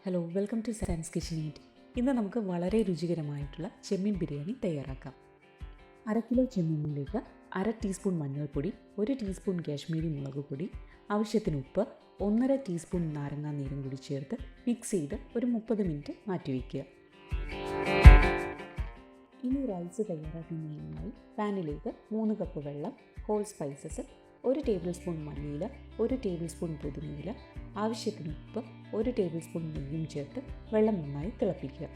Hello, welcome two science kitchen eat. ഇന്ന് നമുക്ക് വളരെ രുചികരമായിട്ടുള്ള ചെമ്മീൻ ബിരിയാണി തയ്യാറാക്കാം. 1/2 കിലോ ചെമ്മീനിലേക്ക് 1/2 ടീസ്പൂൺ മഞ്ഞൾപ്പൊടി, 1 ടീസ്പൂൺ കാശ്മീരി മുളക് പൊടി, ആവശ്യത്തിന് ഉപ്പ്, 1/2 ടീസ്പൂൺ നാരങ്ങാ നീരും കൂടി ചേർത്ത് മിക്സ് ചെയ്ത് ഒരു 30 മിനിറ്റ് മാറ്റിവെക്കുക. ഇനി റൈസ് തയ്യാറാക്കുന്നതിനായി പാനിലേക്ക് 3 കപ്പ് വെള്ളം, ഹോൾ സ്പൈസസ്, 1 ടേബിൾ സ്പൂൺ മല്ലിയില, 1 ടേബിൾ സ്പൂൺ പുതിനയില, ആവശ്യത്തിന് ഉപ്പ്, 1 ടേബിൾ സ്പൂൺ നെയ്യും ചേർത്ത് വെള്ളം നന്നായി തിളപ്പിക്കുക.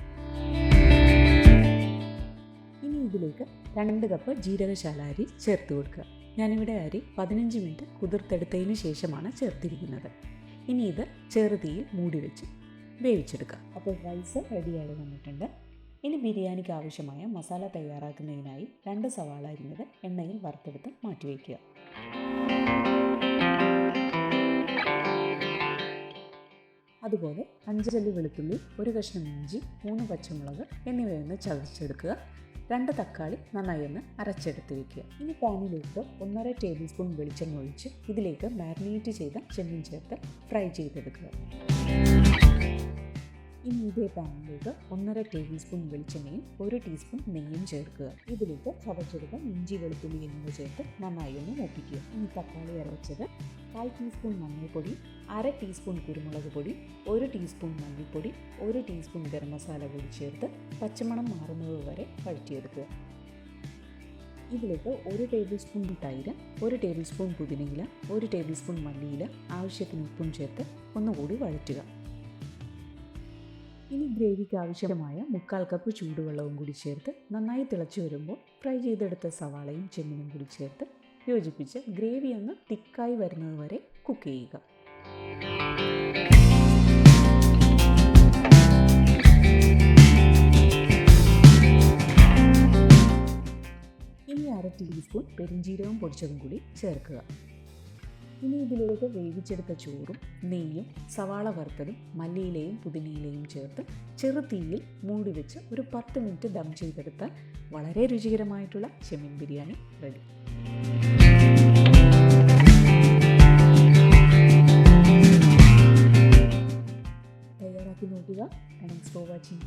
ഇനി ഇതിലേക്ക് 2 കപ്പ് ജീരകശാല അരി ചേർത്ത് കൊടുക്കുക. ഞാനിവിടെ അരി 15 മിനിറ്റ് കുതിർത്തെടുത്തതിന് ശേഷമാണ് ചേർത്തിരിക്കുന്നത്. ഇനി ഇത് ചെറുതീയിൽ മൂടി വെച്ച് വേവിച്ചെടുക്കുക. അപ്പോൾ റൈസ് റെഡിയായി വന്നിട്ടുണ്ട്. ഇനി ബിരിയാണിക്ക് ആവശ്യമായ മസാല തയ്യാറാക്കുന്നതിനായി 2 സവാള അരിഞ്ഞത് എണ്ണയിൽ വറുത്തെടുത്ത് മാറ്റിവെക്കുക. അതുപോലെ 5 അല്ലി വെളുത്തുള്ളി, 1 കഷ്ണം ഇഞ്ചി, 3 പച്ചമുളക് എന്നിവയൊന്ന് ചതച്ചെടുക്കുക. 2 തക്കാളി നന്നായി ഒന്ന് അരച്ചെടുത്ത് വയ്ക്കുക. ഇനി പാനിലേക്ക് 1.5 ടേബിൾ സ്പൂൺ വെളിച്ചെണ്ണ ഒഴിച്ച് ഇതിലേക്ക് മാരിനേറ്റ് ചെയ്ത ചെമ്മീൻ ചേർത്ത് ഫ്രൈ ചെയ്തെടുക്കുക. ഇനി ഇതേ പാനിലേക്ക് 1.5 ടേബിൾ സ്പൂൺ വെളിച്ചെണ്ണയും 1 ടീസ്പൂൺ നെയ്യും ചേർക്കുക. ഇതിലേക്ക് ചതച്ചെടുത്ത ഇഞ്ചി, വെളുത്തുള്ളി എന്നിവ ചേർത്ത് നന്നായി ഒന്ന് മൂപ്പിക്കുക. ഇനി തക്കാളി അരച്ചത്, 1/4 ടീസ്പൂൺ മഞ്ഞൾപ്പൊടി, 1/2 ടീസ്പൂൺ കുരുമുളക് പൊടി, 1 ടീസ്പൂൺ മല്ലിപ്പൊടി, 1 ടീസ്പൂൺ ഗരം മസാല കൂടി ചേർത്ത് പച്ചമണം മാറുന്നത് വരെ വഴറ്റിയെടുക്കുക. ഇതിലേക്ക് 1 ടേബിൾ സ്പൂൺ തൈര്, 1 ടേബിൾ സ്പൂൺ പുതിനയില, 1 ടേബിൾ സ്പൂൺ മല്ലിയില, ആവശ്യത്തിന് ഉപ്പും ചേർത്ത് ഒന്നുകൂടി വഴറ്റുക. ഇനി ഗ്രേവിക്ക് ആവശ്യമായ 1/4 കപ്പ് ചൂടുവെള്ളവും കൂടി ചേർത്ത് നന്നായി തിളച്ചു വരുമ്പോൾ ഫ്രൈ ചെയ്തെടുത്ത സവാളയും ചെമ്മീനും കൂടി ചേർത്ത് യോജിപ്പിച്ച് ഗ്രേവി ഒന്ന് തിക്കായി വരുന്നത് വരെ കുക്ക് ചെയ്യുക. ഇനി 1/2 ടീസ്പൂൺ പെരിഞ്ജീരകം പൊടിച്ചതും കൂടി ചേർക്കുക. ഇനി ഇതിലേക്ക് വേവിച്ചെടുത്ത ചോറും നെയ്യും സവാള വറുത്തതും മല്ലിയിലയും പുതിനയിലയും ചേർത്ത് ചെറുതീയിൽ മൂടി വെച്ച് ഒരു 10 മിനിറ്റ് ദം ചെയ്തെടുത്താൽ വളരെ രുചികരമായിട്ടുള്ള ചെമ്മീൻ ബിരിയാണി റെഡി. തയ്യാറാക്കി നോക്കുക. Thanks for watching.